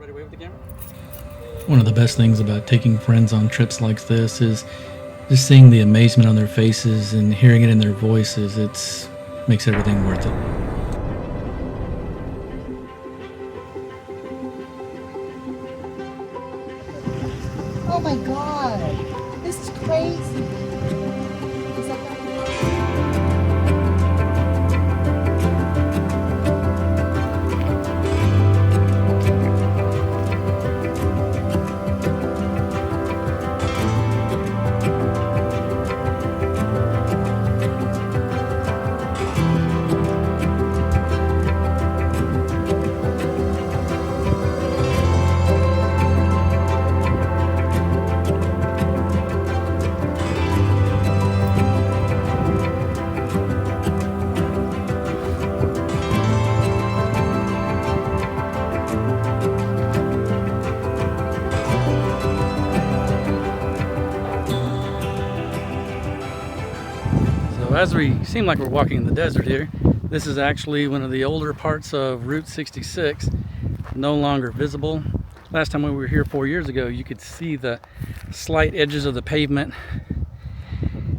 Everybody wave with the camera. One of the best things about taking friends on trips like this is just seeing the amazement on their faces and hearing it in their voices. It makes everything worth it. Oh my God, this is crazy. So as we seem like we're walking in the desert here, this is actually one of the older parts of Route 66, no longer visible. Last time we were here 4 years ago, you could see the slight edges of the pavement.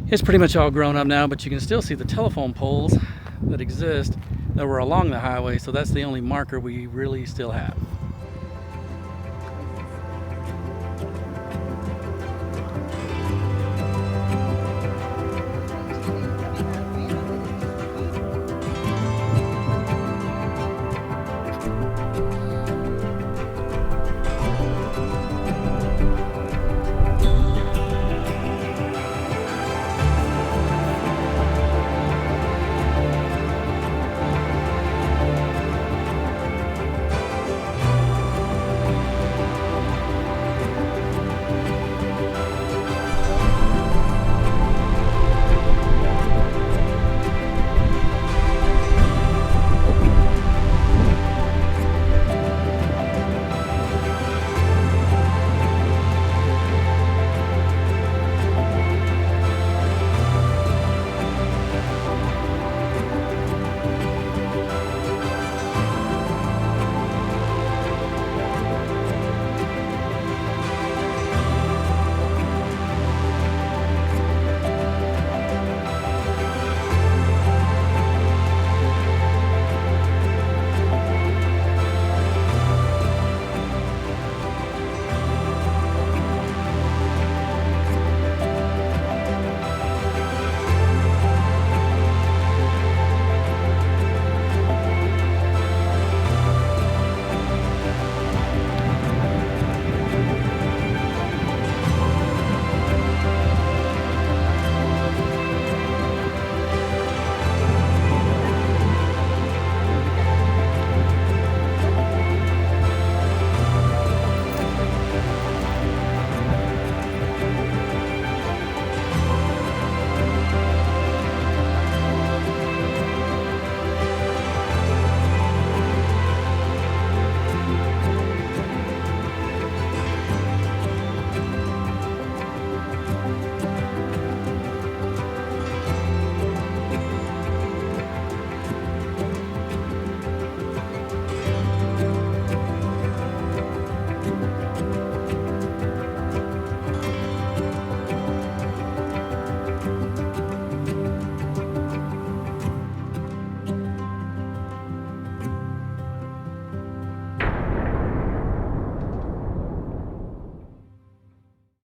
It's pretty much all grown up now, but you can still see the telephone poles that exist that were along the highway, so that's the only marker we really still have.